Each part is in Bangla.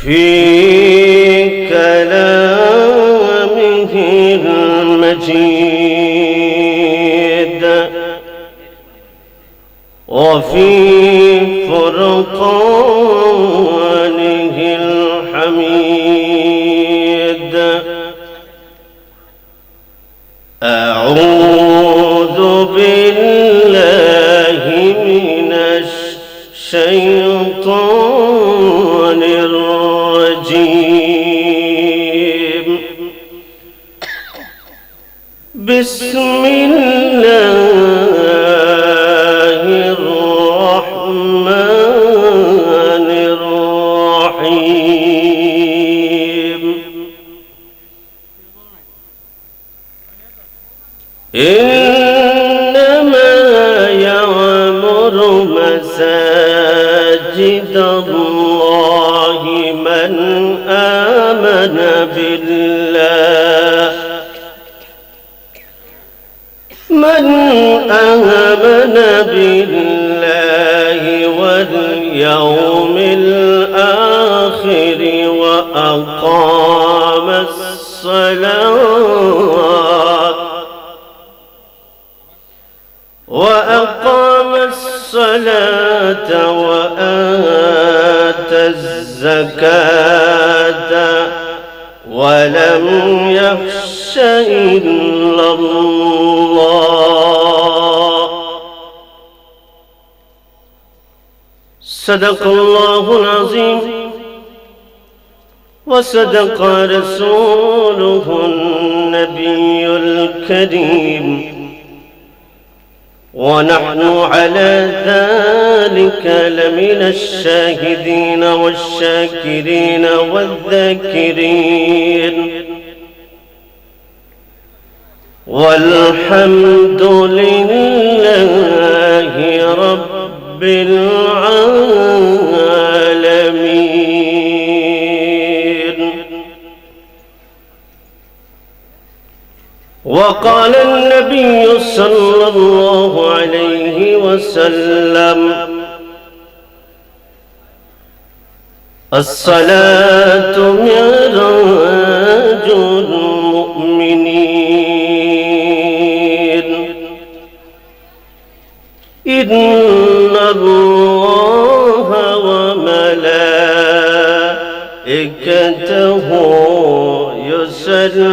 في كلامه المجيد وفي فرقانه الحميد. أعوذ بالله من الشيطان الرجيم. بسم الله الرحمن الرحيم. إنما يعمر مساجد الله من آمن بالله واليوم الآخر وأقام الصلاة وآتى الزكاة ولم يخش إلا الله. صدق الله العظيم وصدق رسوله النبي الكريم ونحن على ذلك لمن الشاهدين والشاكرين والذاكرين والحمد لله رب العالمين. وقال النبي صلى الله عليه وسلم: الصلاة معراج المؤمنين. إن الله وملائكته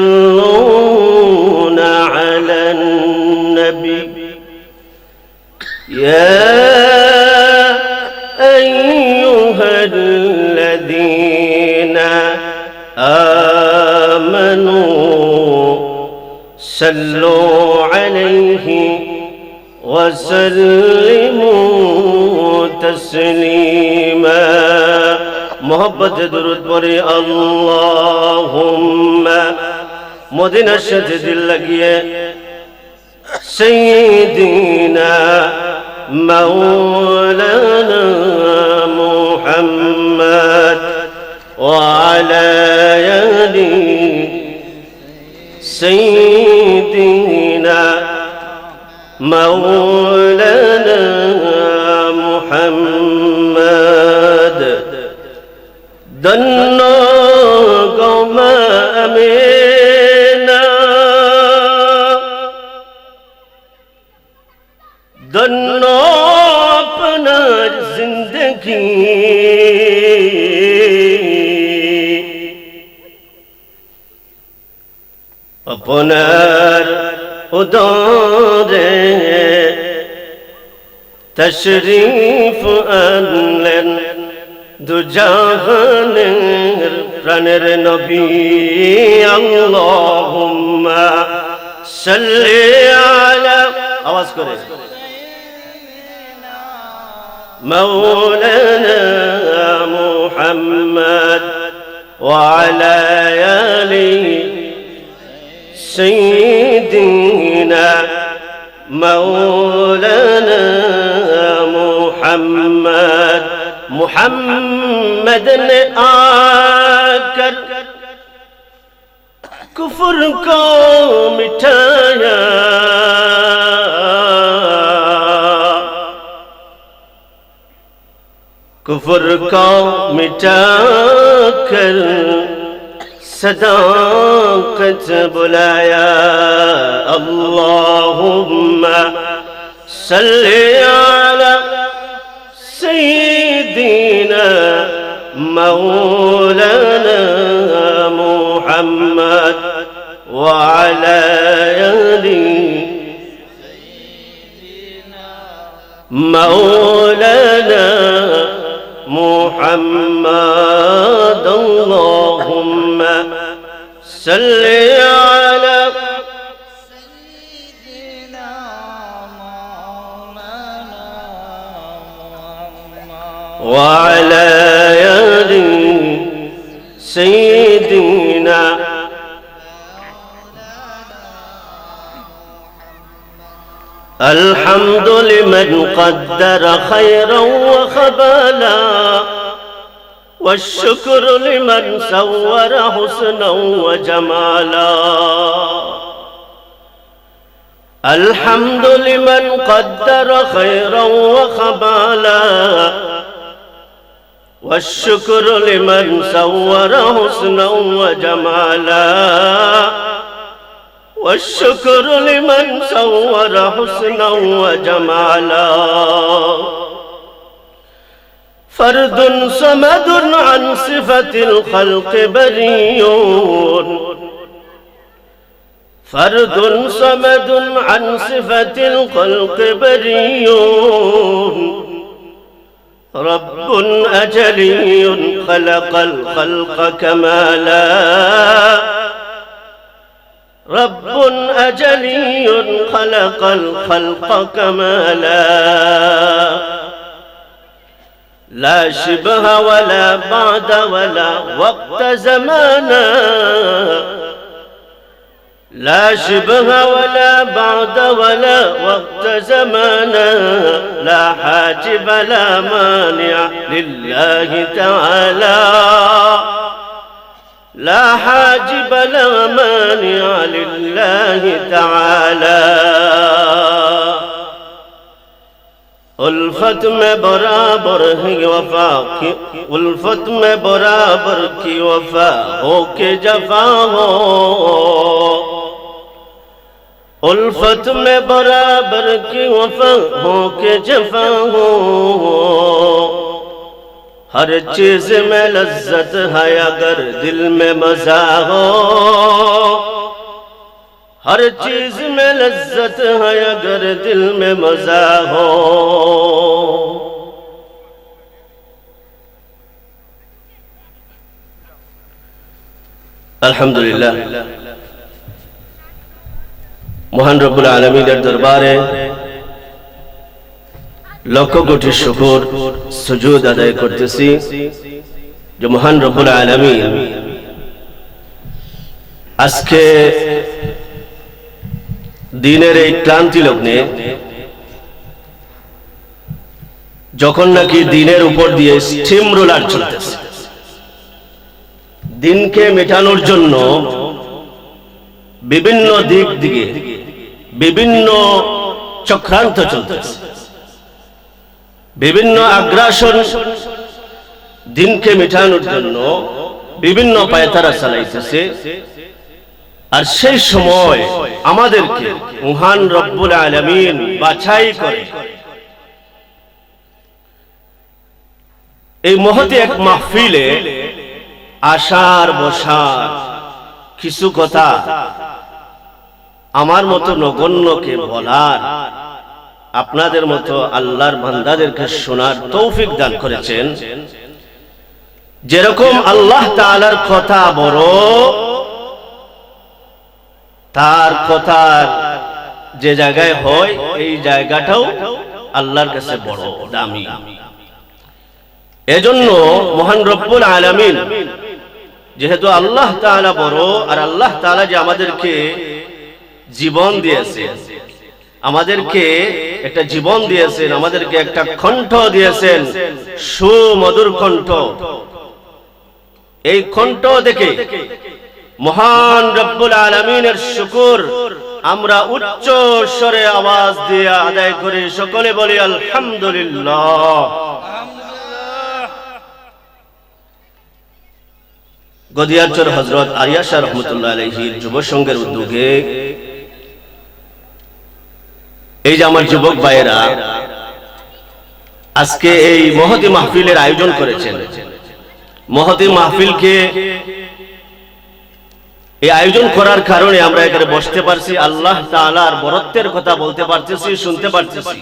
يصلون على النبي يا أيها الذين آمنوا صلوا عليه وسلموا تسليما. محبت درود পড়ে আল্লাহুম্মা মদিনার সাথে দিল লাগিয়ে সাইয়্যিদিনা মাওলানা মুহাম্মদ ওয়া আলা আলি সাইয়্যিদিনা মাওলানা মুহাম্মদ। ধন্য গো মা আমিনা, ধন্য আপনার জিন্দগি, আপনার উদরে তশরীফ আনলেন দুজাহানের প্রাণের নবী। আল্লাহুম্মা সাল্লি আলা, আওয়াজ করে, মাওলানা মুহাম্মদ ওয়া আলা আলি সাইয়্যিদিনা মাওলানা মুহাম্মদ। मुहम्मद ने आकर कुफ्र को मिटाया, कुफ्र को मिटा कर सदाकत बुलाया। अल्लाहुम्मा सल्ली अला सय्यिदिना मौलाना मुहम्मद व अला आलि मौलाना मुहम्मद। अल्लाहुम्मा सल्ली अला सय्यिदिना मौलाना मुहम्मद व अला आलि सय्यिदिना। الحمد لمن قدر خيرا وخبالا والشكر لمن صور حسنا وجمالا. الحمد لمن قدر خيرا وخبالا والشكر لمن صور حسنا وجمالا. والشكر لمن صور حسنا وجمالا. فرد صمد عن صفة الخلق بريء. فرد صمد عن صفة الخلق بريء. رب أجلي خلق الخلق كمالا. رب أجلي خلق الخلق كمالا. لا شبه ولا بعد ولا وقت زمانا. لا شبه ولا بعد ولا وقت زمانا. لا حاجب لا مانع لله تعالى. لا حاجب لا مانع لله تعالى. उल्फत में बराबर है वफा की, उल्फत में बराबर की वफा हो के जफा हो. उल्फत में बराबर की वफा हो के जफा हो. हर चीज में लज्जत है अगर दिल में मजा हो. हर चीज में लज्जत है अगर दिल में मजा हो. अल्हम्दुलिल्लाह महान रब्बुल आलमीনের দরবারে লক্ষ কোটি শুকর সুজুদ আদায় করতেছি যে মহান রব্বুল আলামিন আজকে দিনের এই ক্লান্তি লগ্নে যখন নাকি দিনের উপর দিয়ে স্টিম রোলার চলতেছে, দিনকে মেটানোর জন্য বিভিন্ন দিক দিকে বিভিন্ন চক্রান্ত চলতেছে, বিভিন্ন আগ্রাসন দিনকে মেটানোর জন্য বিভিন্ন পায়তারা চালাইতেছে। আর সেই সময় আমাদেরকে মহান রব্বুল আলামিন বাছাই করে এই মহতি এক মাহফিলে আসার বসার কিছু কথা আমার মতো নগণ্যকে বলার, আপনাদের মতো আল্লাহর বান্দাদেরকে শোনার তৌফিক দান করেছেন। যেরকম আল্লাহ তাআলার কথা বড়, তার কথার যে জায়গায় হয় এই জায়গাটাও আল্লাহর কাছে বড় দামি। এজন্য মহান রব্বুল আলামিন যেহেতু আল্লাহ তাআলা বড়, আর আল্লাহ তাআলা যে আমাদেরকে জীবন দিয়েছেন, আমাদেরকে একটা জীবন দিয়েছেন, আমাদেরকে একটা কণ্ঠ দিয়েছেন, সুমধুর কণ্ঠ। এই কণ্ঠ দেখে মহান রব্বুল আলামিনের শুকর আমরা উচ্চ স্বরে আওয়াজ দিয়ে আদায় করি। সকলে বলি আলহামদুলিল্লাহ। গদিয়ারচর হযরত আরিয়া শাহ রহমাতুল্লাহ আলাইহির যুব সংঘের উদ্যোগে এই যে আমার যুবক ভাইয়েরা আজকে এই মহতি মাহফিলের আয়োজন করেছেন। মহতি মাহফিলকে এই আয়োজন করার কারণে আমরা এখানে বসতে পারছি, আল্লাহ তাআলার বরত্বের কথা বলতে পারতেছি, শুনতে পারতেছি।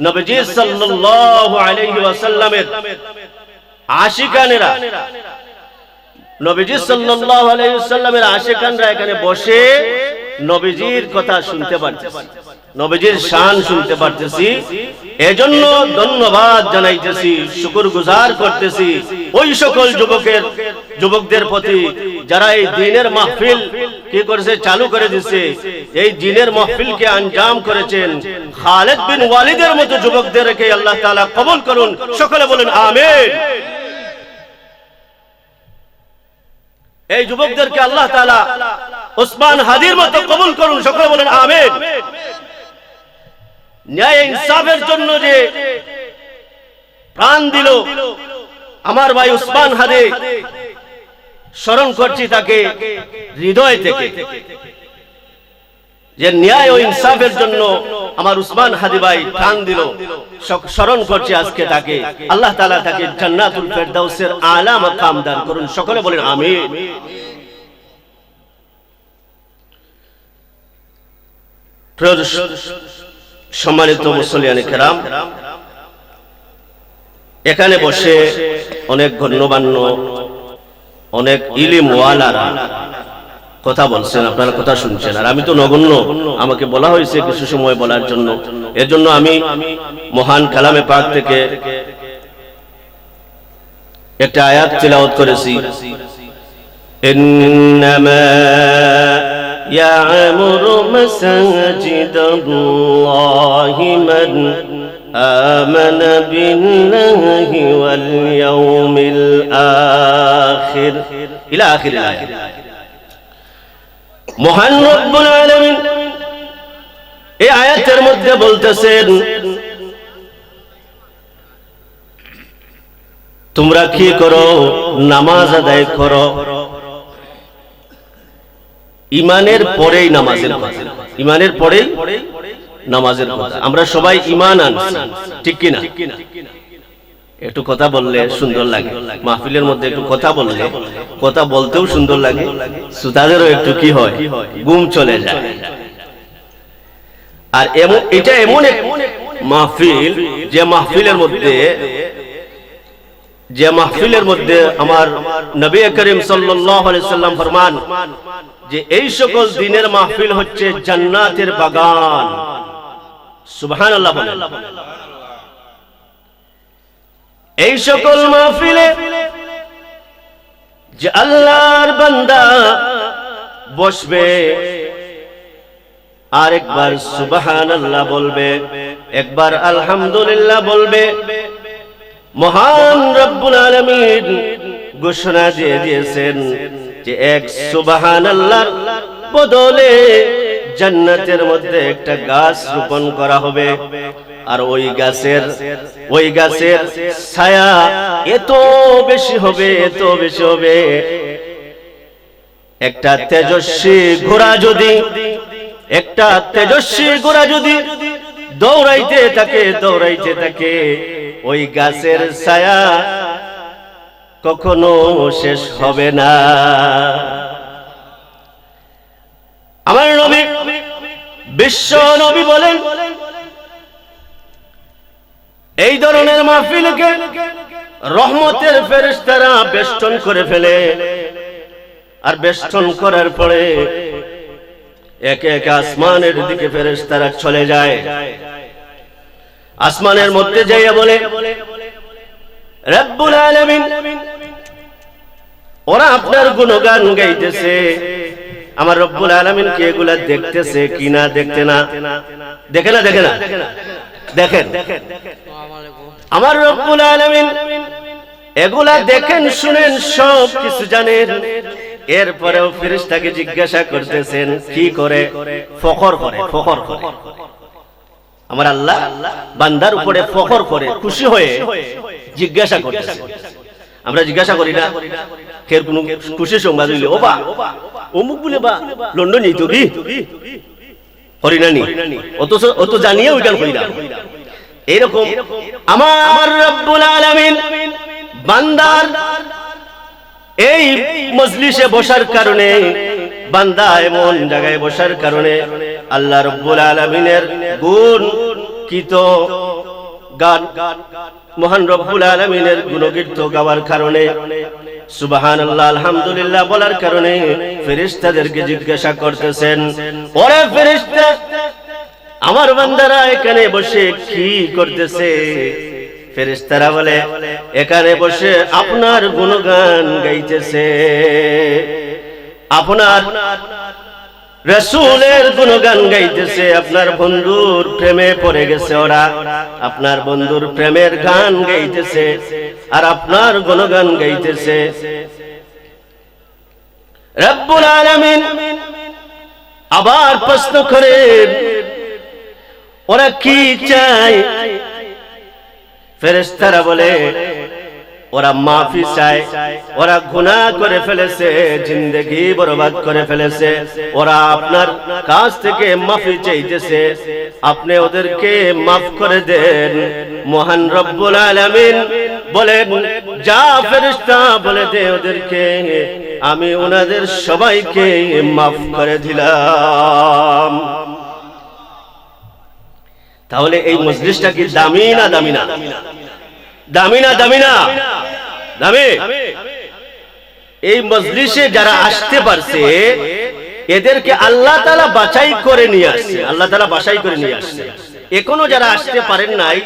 নবীজি সাল্লাল্লাহু আলাইহি ওয়াসাল্লামের আশিকানেরা, নবীজি সাল্লাল্লাহু আলাইহি ওয়াসাল্লামের আশিকানরা এখানে বসে নবীজির কথা শুনতে পারতেছি, নবীজির শান শুনতে পারতেছি। এজন্য ধন্যবাদ জানাইতেছি, শুকরগুজার করতেছি ওই সকল যুবকদের প্রতি যারা এই দ্বীনের মাহফিল কি করেছে, চালু করে দিয়েছে, এই দ্বীনের মাহফিলকে আঞ্জাম করেছেন। খালিদ বিন ওয়ালিদের মতো যুবকদেরকে আল্লাহ তাআলা কবুল করুন, সকলে বলেন আমিন। এই যুবকদেরকে আল্লাহ তাআলা ওসমান হাদির মতো কবুল করুন, সকলে বলেন আমিন। ন্যায় ইনসাফের জন্য যে প্রাণ দিল আমার ভাই ওসমান হাদি, স্মরণ করছি তাকে হৃদয় থেকে, যে ন্যায় ও ইনসাফের জন্য আমার ওসমান হাদি ভাই প্রাণ দিল, স্মরণ করছি আজকে তাকে। আল্লাহ তাআলা তাকে জান্নাতুল ফেরদাউসের আলা মাকাম দান করুন, সকলে বলেন আমিন। সম্মানিত মুসল্লিয়ানে কেরাম, এখানে বসে অনেক গণ্যমান্য, অনেক ইলিমওয়ালারা কথা বলছেন, আপনারা কথা শুনছেন, আর আমি তো নগণ্য, আমাকে বলা হয়েছে কিছু সময় বলার জন্য। এর জন্য আমি মহান কালামে পাক থেকে একটা আয়াত তিলাওয়াত করেছি, ইন্নামা يعمر مساجد الله من آمن بالله واليوم الآخر إلى آخر الآية। মহান রব্বুল আলামিন এই আয়াতের মধ্যে বলতেছেন, তোমরা কি করো, নামাজ আদায় করো। ইমানের পরেই নামাজের কথা, ইমানের পরেই নামাজের কথা। আমরা সবাই ইমান আনছি, ঠিক কিনা? একটু কথা বললে সুন্দর লাগে, মাহফিলের মধ্যে একটু কথা বললে, কথা বলতেও সুন্দর লাগে, শ্রোতাদেরও একটু কি হয়, ঘুম চলে যায়। আর এটা এমন এক মাহফিল, যে মাহফিলের মধ্যে আমার নবী করিম সাল্লাল্লাহু আলাইহি ওয়াসাল্লাম ফরমান যে এই সকল দিনের মাহফিল হচ্ছে জান্নাতের বাগান। সুবহানাল্লাহ বলেন। এই সকল মাহফিলে যে আল্লাহর বান্দা বসবে আর একবার সুবহানাল্লাহ বলবে, একবার আলহামদুলিল্লাহ বলবে, মহান রব্বুল আলামিন ঘোষণা দিয়ে দিয়েছেন যে এক সুবহানাল্লাহর বদলে জান্নাতের মধ্যে একটা গাছ রোপণ করা হবে, আর ওই গাছের ছায়া এত বেশি হবে, এত বেশি হবে, একটা তেজস্বী ঘোড়া যদি দৌড়াইতে থাকে ওই গাছের ছায়া কখনো শেষ হবে না। আমার নবী, বিশ্ব নবী বলেন, এই ধরনের মাহফিলকে রহমতের ফেরেশতারা বেষ্টন করে ফেলে, আর বেষ্টন করার পরে একে একে আসমানের দিকে ফেরেশতারা চলে যায়। আসমানের মধ্যে যাইয়া বলে, রব্বুল আলামিন, ওরা আপনার গুণগান গাইতেছে, আমার রব্বুল আলামিন কি এগুলা দেখতেছে কিনা? দেখে না? দেখেন, আমার রব্বুল আলামিন এগুলা দেখেন, শুনেন, সব কিছু জানেন। এরপরেও ফেরেশতাকে জিজ্ঞাসা করতেছেন কি করে? ফখর করে। আমার আল্লাহ বান্দার উপরে ফখর করে, খুশি হয়ে জিজ্ঞাসা করতেছেন। আমরা জিজ্ঞাসা করি না? খের কোনো খুশি সংবাদ হইলে ও বা অমুক বলে বা লন্ডন এই তো হরিনানি অত জানিয়ে ওইখান কইরা এরকম আমার রব্বুল আলামিন বান্দার এই মজলিসে বসার কারণে, বান্দা এমন জায়গায় বসার কারণে আল্লাহ রব্বুল আলামিনের গুণ কিত গান, মহান রব্বুল আলামিনের গুণকীর্ত গাওয়ার কারণে, সুবহানাল্লাহ আলহামদুলিল্লাহ বলার কারণে ফেরেশতাদেরকে জিজ্ঞাসা করতেছেন, ওরে ফেরেশতা, আমার বান্দারা এখানে বসে কি করতেছে? ফেরেশতারা বলে, এখানে বসে আপনার গুণগান গাইতেছে, আপনার রাসূলের গুণগান গাইতেছে, আপনার বন্ধুর প্রেমে পড়ে গেছে ওরা, আপনার বন্ধুর প্রেমের গান গাইতেছে আর আপনার গুণগান গাইতেছে। রব্বুল আলামিন আবার প্রশ্ন করেন, ওরা কি চায়? ফেরেশতারা বলে, ওরা মাফি চায়, ওরা গুনাহ করে ফেলেছে, জিন্দেগি বরবাদ করে ফেলেছে, ওরা আপনার কাছ থেকে মাফি চাইতেছে, আপনি ওদেরকে মাফ করে দেন। মহান রব্বুল আলামিন বলেন, যা ফেরেশতা বলে দে ওদেরকে, আমি ওনাদের সবাইকে মাফ করে দিলাম। তাহলে এই মজলিসটা কি দামি না দামি না? দামি না দামি না? দামি। এই মজলিসে যারা আসতে পারছে এদেরকে আল্লাহ তাআলা বাছাই করে নিয়ে আসছে, আল্লাহ তাআলা বাছাই করে নিয়ে আসছে। এখনো যারা আসতে পারেন নাই,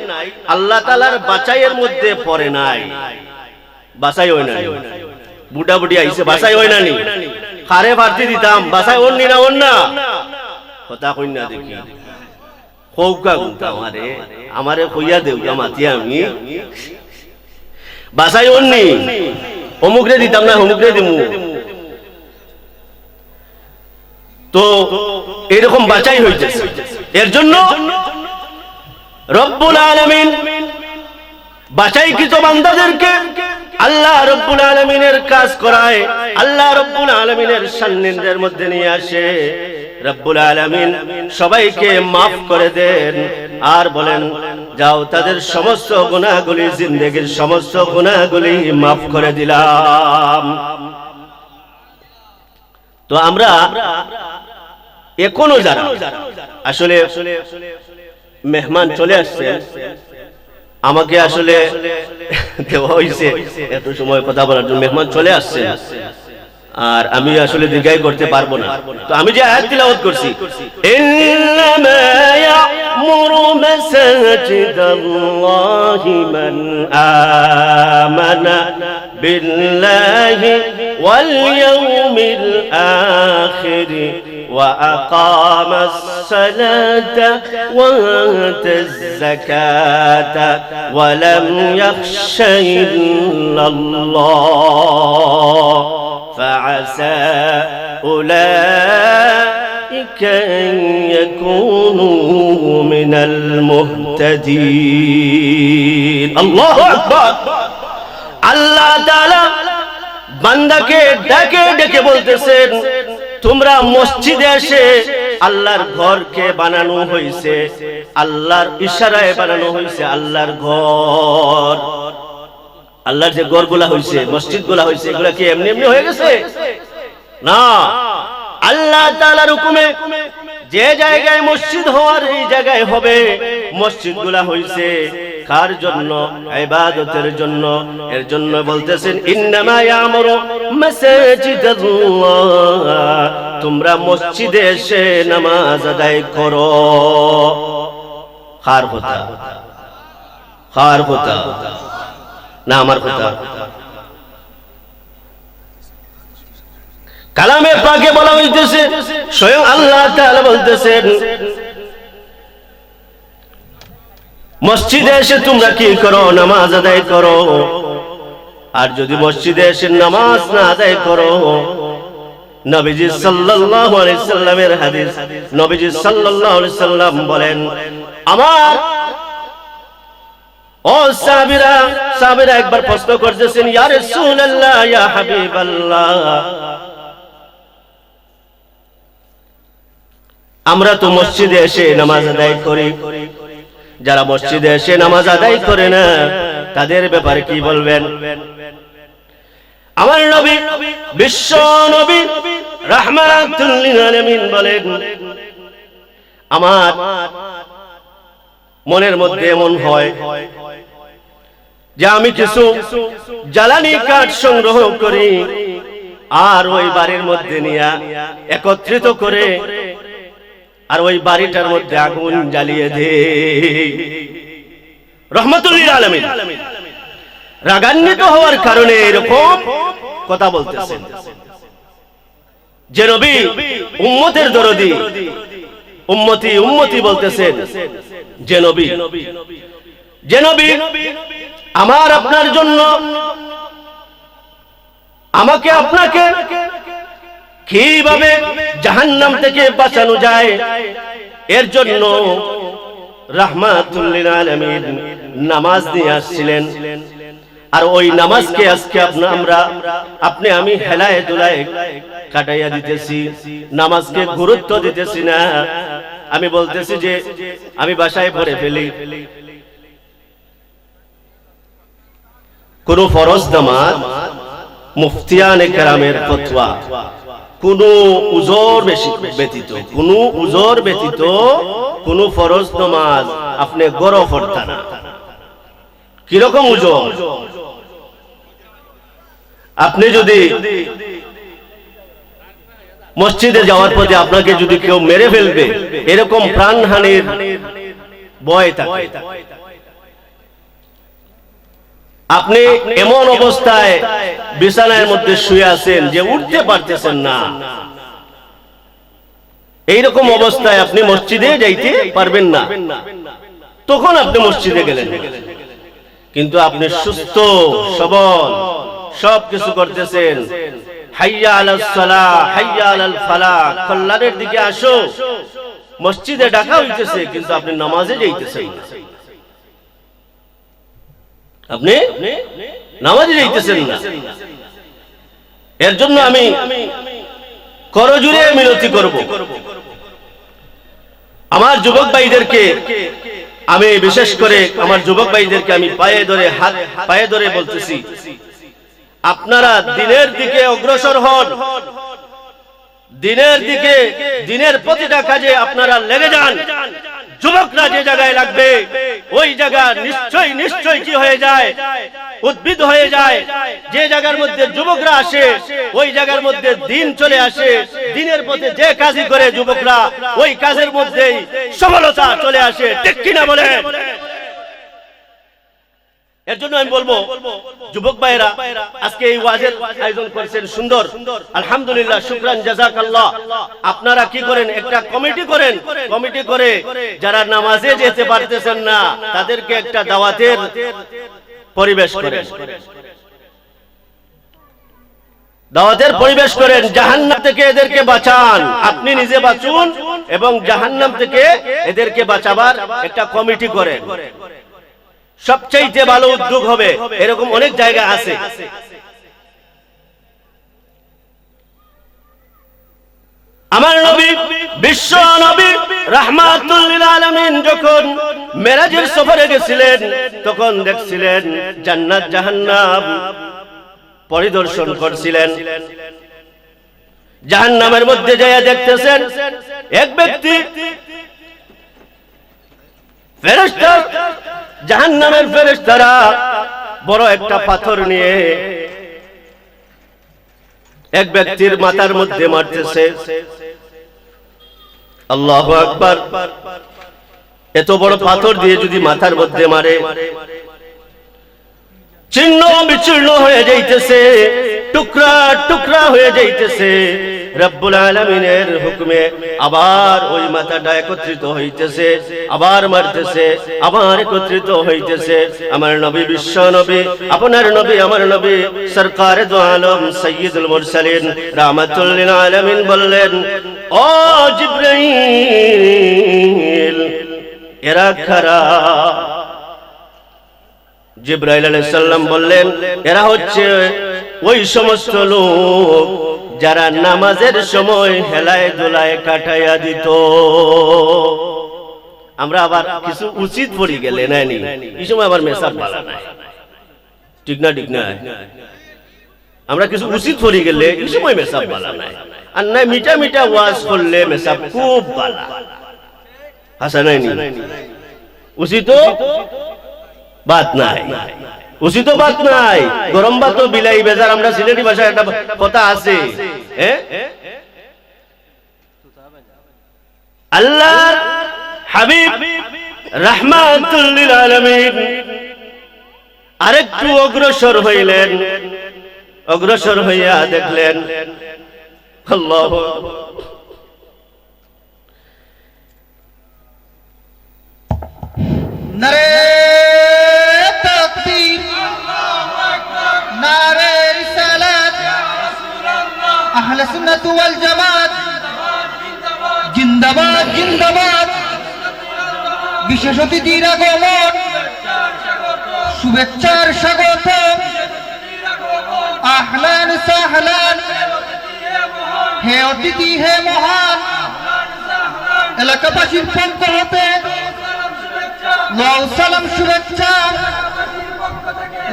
আল্লাহ তাআলার বাছাইয়ের মধ্যে পড়ে নাই, বাছাই হয় নাই। বুড়া বুড়ি আইছে, বাছাই হয় না নি? খারে ভারতি দিতাম, বাছাই হননি না হন না? কথা কই না দেখি কৌকা গুনতা আমারে আমারে কইয়া দেউকা মাতি আমি বাছাই হননি, অমুকরে দিতাম না অমুকরে দিমু। তো এরকম বাছাই হইতেছে। এর জন্য রব্বুল আলামিন বাছাইকৃত বান্দাদেরকে আল্লাহ রব্বুল আলামিনের কাজ করায়, আল্লাহ রব্বুল আলামিনের সান্নিধ্যের মধ্যে নিয়ে আসে। রব্বুল আলামিন সবাইকে মাফ করে দেন আর বলেন, যাও তাদের সমস্ত গুনাহগুলি, জিন্দেগীর সমস্ত গুনাহগুলি মাফ করে দিলাম। তো আমরা এখনো যারা আসলে মেহমান চলে আসছে, আমাকে আসলে দেওয়া হয়েছে এত সময় কথা বলার জন্য, মেহমান চলে আসছে আর আমি আসলে দীর্ঘায়ী করতে পারবো না। তো আমি যে আয়াত তিলাওয়াত করছি, ইন্নামা ইয়া'মুরু মাসাজিদাল্লাহি মান আমানা বিল্লাহি ওয়াল ইয়াউমিল আখির وأقام الصلاة وآتى الزكاة ولم يخش إلا الله فعسى أولئك أن يكونوا من المهتدين الله أكبر الله تعالى বান্দাকে ডেকে ডেকে বলতেছেন, তোমরা মসজিদে এসে আল্লাহর ঘরকে বানানো হয়েছে, আল্লাহর ইশারায় বানানো হয়েছে আল্লাহর ঘর। আল্লাহর যে ঘরগুলা হয়েছে, মসজিদগুলা হয়েছে, এগুলা কি এমনি এমনি হয়ে গেছে? না, আল্লাহ তাআলার হুকুমে যে জায়গায় মসজিদ হওয়ার এই জায়গায় হবে। মসজিদগুলা হয়েছে কার জন্য? ইবাদতের জন্য। এর জন্য বলতেছেন, ইন্নামা ইয়া'মুরু মাসাজিদাল্লাহ, তোমরা মসজিদে এসে নামাজ আদায় করো। কার কথা? কার কথা? না আমার কথা। কালামে পাকে বলা হইতেছে, স্বয়ং আল্লাহ তাআলা বলতেছেন, মসজিদে এসে তোমরা কি করো? নামাজ আদায় করো। আর যদি মসজিদে এসে নামাজ না আদায় করো, নবীজি সাল্লাল্লাহু আলাইহি সাল্লামের হাদিস, নবীজি সাল্লাল্লাহু আলাইহি সাল্লাম বলেন, আমার ও সাহাবীরা একবার প্রশ্ন করতেছেন, ইয়া রাসূলুল্লাহ, ইয়া হাবিবাল্লাহ, আমরা তো মসজিদে এসে নামাজ আদায় করি, যারা মসজিদে এসে নামাজ আদায় করে না তাদের ব্যাপারে কি বলবেন? আমার নবী, বিশ্ব নবী রাহমাতুল লিল আলামিন বলেন, আমার মনের মধ্যে এমন হয় যে আমি কিছু জ্বালানি কাঠ সংগ্রহ করি আর ওই বাড়ির মধ্যে নিয়ে একত্রিত করে আর ওই বাড়িটার মধ্যে আগুন জ্বালিয়ে দেই। রাহমাতুল লিল আলামিন রাগান্বিত হওয়ার কারণে এরকম কথা বলতেছেন। যে নবী উম্মতের দরদি, উম্মতি উম্মতি বলতেছেন, যে নবী আমার আপনার জন্য, আমাকে আপনাকে কিভাবে জাহান্নাম থেকে বাঁচানো যায় এর জন্য রাহমাতুল লিল আলামিন নামাজ নিয়ে আসছিলেন। আর ওই নামাজকে আজকে আপনি আমি হেলায় দুলায় কাটাইয়া দিতেছি, নামাজকে গুরুত্ব দিতেছি না। আমি বলতেছি যে আমি বাসায় পড়ে ফেলি কোন ফরজ নামাজ, মুফতিয়ানে কেরামের ফতোয়া, কোন উজর ব্যতীত কোন ফরজ নামাজ আপনি গড় পড়তা না। কিরকম উজর? আপনি যদি মসজিদে যাওয়ার পথে আপনাকে যদি কেউ মেরে ফেলবে এরকম প্রাণহানির ভয় থাকে, আপনি এমন অবস্থায় বিছানার মধ্যে শুয়ে আছেন যে উঠতে পারতেছেন না, এইরকম অবস্থায় আপনি মসজিদে যাইতে পারবেন না, তখন আপনি মসজিদে গেলেন। কিন্তু আপনি সুস্থ সবল সবকিছু করতেছেন, হাইয়া আলাস সালাহ, হাইয়া আলাল ফালাহ, কল্যাণের দিকে আসো, মসজিদে ডাকা হইতেছে কিন্তু আপনি নামাজে যাইতেছেন না, আপনি নামাজে যাইতেছেন না। এর জন্য আমি করজোড়ে মিনতি করব, আমার যুবক ভাইদেরকে, আমি বিশেষ করে আমার যুবক ভাইদেরকে আমি পায়ে ধরে বলতেছি, আপনারা দিনের দিকে অগ্রসর হন, দিনের প্রতিটা কাজে আপনারা লেগে যান। যুবকরা যে জায়গায় লাগবে ওই জায়গা নিশ্চয় কি হয়ে যায়, উদ্ভিদ হয়ে যায়। যে জায়গার মধ্যে যুবকরা আসে ওই জায়গার মধ্যে দিন চলে আসে, দিনের পথে যে কাজই করে যুবকরা ওই কাজের মধ্যেই সফলতা চলে আসে, ঠিক কিনা বলেন? এর জন্য আমি বলবো যুবক ভাইরা আজকে এই ওয়াজের আয়োজন করেছেন সুন্দর, আলহামদুলিল্লাহ, শুকরান, জাযাকাল্লাহ। আপনারা কি করেন, একটা কমিটি করে যারা নামাজে যেতে পারতেছেন না তাদেরকে একটা দাওয়াতের পরিবেশ করেন, জাহান্নাম থেকে এদেরকে বাঁচান, আপনি নিজে বাঁচুন এবং জাহান্নাম থেকে এদেরকে বাঁচাবার একটা কমিটি করেন। সবচেয়ে ভালো উদ্যোগ হবে, এরকম অনেক জায়গা আছে। আমার নবী, বিশ্ব নবী রাহমাতুল লিল আলামিন যখন মেরাজের সফরে গেছিলেন তখন দেখছিলেন জান্নাত জাহান্নাম পরিদর্শন করছিলেন। জাহান্নামের মধ্যে যাইয়া দেখতেছেন এক ব্যক্তি, ফেরেশতা, জাহান্নামের ফেরেশতারা বড় একটা পাথর নিয়ে এক ব্যক্তির মাথার মধ্যে মারতেছে। আল্লাহু আকবার! এত বড় পাথর দিয়ে যদি মাথার মধ্যে মারে, ছিন্ন বিচ্ছিন্ন হয়ে যাইতেছে, টুকরা টুকরা হয়ে যাইতেছে। রব্বুল আলামিনের হুকুমে আবার ওই মাথাটা একত্রিত হইতেছে, আবার মারতেছে, আবার একত্রিত হইতেছে। আমার নবী, বিশ্ব নবী, আপনার নবী, আমার নবী, সরকারে দু আলম, সাইয়্যিদুল মুরসালিন রাহমাতুল লিল আলামিন বললেন, ও জিবরাইল, এরা কারা? জিবরাইল আলাইহিস সালাম বললেন, এরা হচ্ছে ওই সমস্ত লোক যারা নামাজের সময় হেলায় দোলায় কাটাইয়া দিত। আমরা আবার কিছু উচিত পড়ি গেলে নাইনি, এই সময় আবার মেসাব বালা নাই, ঠিক না? ঠিক না? আমরা কিছু উচিত পড়ি গেলে এই সময় মেসাব বালা নাই, আর নাই মিঠা মিঠা ওয়াজ করলে মেসাব খুব বালা। হাসা নাইনি? উচিত বাত নাই, উচিত বাত নাই। গরম ভাত বিলাই বেজার, আমরা সিলেটি ভাষায় একটা কথা আছে, আল্লাহর হাবিব রাহমাতুল লিল আলামিন আরেকটু অগ্রসর হইলেন, অগ্রসর হইয়া দেখলেন আল্লাহু নারে তাকবীর, আল্লাহু আকবার, নারে রিসালাত, ইয়া রাসূলুল্লাহ, আহলে সুন্নাত ওয়াল জামাত জিন্দাবাদ, জিন্দাবাদ। বিশেষ অতিথির আগমন, শুভেচ্ছার স্বাগত, আহলান সাহলান, হে অতিথি হে মহান, এলাকাবাসীর পক্ষ হতে সালাম শুভেচ্ছা।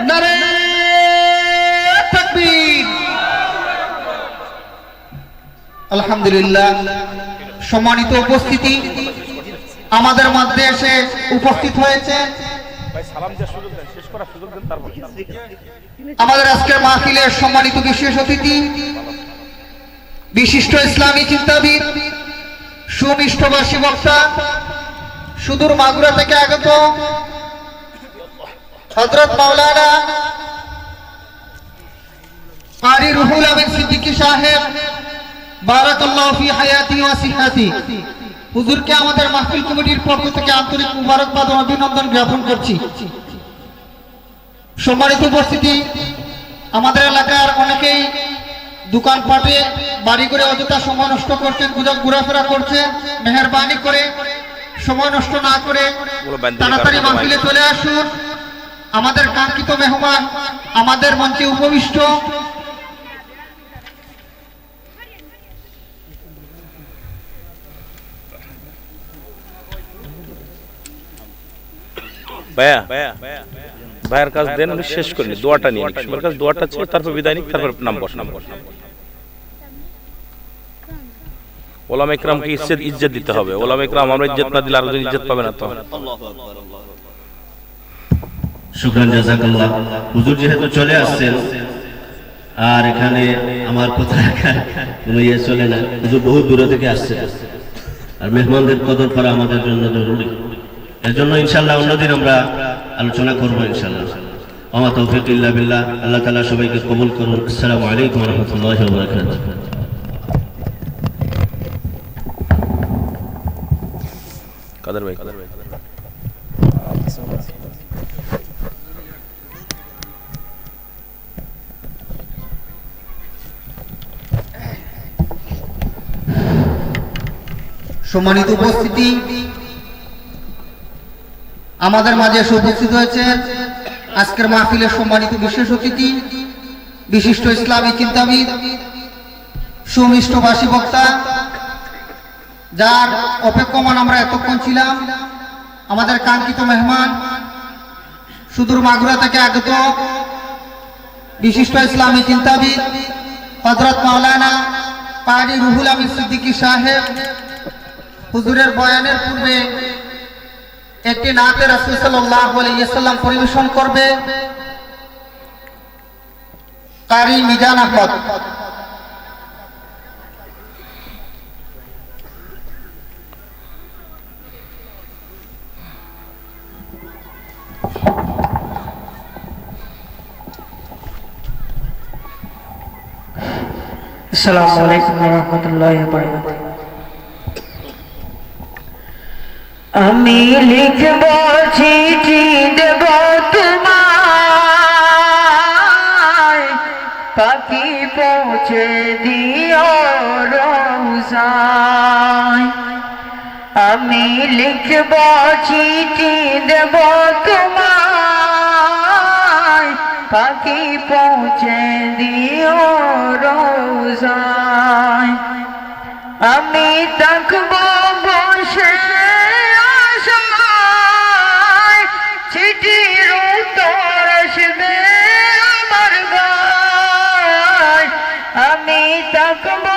নারে তাকবীর। আলহামদুলিল্লাহ, সম্মানিত উপস্থিতি, আমাদের মধ্যে এসে উপস্থিত হয়েছে আমাদের আজকের মাহফিলের সম্মানিত বিশেষ অতিথি, বিশিষ্ট ইসলামী চিন্তাবিদ, সুমিষ্টভাষী বক্তা, সুদূর মাগুরা থেকে আগত হযরত মাওলানা কারি রুহুল আমিন সিদ্দিকী সাহেব, বারাকাল্লাহু ফি হায়াতি ওয়া সিহহাতি। হুজুরকে আমাদের মাহফিল কমিটির পক্ষ থেকে আন্তরিক মুবারকবাদ ও অভিনন্দন জ্ঞাপন করছি। সম্মানিত উপস্থিতি, আমাদের এলাকার অনেকেই দোকানপাটে বাড়ি করে অযথা সময় নষ্ট করছেন, ঘোরাফেরা করছেন। মেহেরবানি করে সময় নষ্ট না করে তাড়াতাড়ি মাহফিলে চলে আসুন। আমাদের কাঙ্ক্ষিত মেহমান আমাদের মঞ্চে উপবিষ্ট। ভাইয়া ভাইয়ের কাছে দেন, আমি শেষ করিনি, দোয়াটা নিয়ে নিই। সবার কাছে দোয়াটা ছিল, তারপর বিদায় নিই, তারপর নাম বস। ওলামা ইকরামকে ইজ্জত দিতে হবে। ওলামা ইকরাম আমরা ইজ্জত না দিলে আরেকজন ইজ্জত পাবে না। তো শুকরান, জাযাকাল্লাহ। হুজুর যেহেতু চলে আসছেন, আর এখানে আমার কথা রাখার কোনো ইয়ে চলে না। হুজুর বহু দূরে থেকে আসছে, আর মেহমানদের কদর করা আমাদের জন্য জরুরি। এর জন্য ইনশাআল্লাহ অন্যদিন আমরা আলোচনা করবো ইনশাআল্লাহ। ওয়া তাওফীক ইল্লা বিল্লাহ। আল্লাহ তাআলা সবাইকে কবুল করুন। আসসালামু আলাইকুম ওয়া রাহমাতুল্লাহি ওয়া বারাকাতুহু। কাদের ভাই, সম্মানিত উপস্থিতি, আমাদের মাঝে উপস্থিত হয়েছেন আজকের মাহফিলের সম্মানিত বিশেষ অতিথি, বিশিষ্ট ইসলামী চিন্তাবিদ, সুমিষ্টভাষী বক্তা, যার অপেক্ষমান আমরা এতক্ষণ ছিলাম। আমাদের কাঙ্ক্ষিত মেহমান, সুদূর মাগুরা থেকে আগত বিশিষ্ট ইসলামী চিন্তাবিদ হযরত মাওলানা কারি রুহুল আমিন সিদ্দিকী সাহেব। হুজুরের বয়ানের পূর্বে একটি নাতে রাসূল সাল্লাল্লাহু আলাইহি ওয়াসাল্লাম পরিবেশন করবে কারি মিজান আহমদ। আসসালামু আলাইকুম ওয়া রাহমাতুল্লাহি ওয়া বারাকাতুহু। আমি লিখব চিঠি দেব তোমায়, পাখি পৌঁছে দিও রওজায়। আমি লিখব চিঠি দেব তোমায়, পাখি পৌঁছে দিও রোজায়। আমি থাকবো বসে আশায়, চিঠির উত্তর আসবে আমার গায়। আমি থাকবো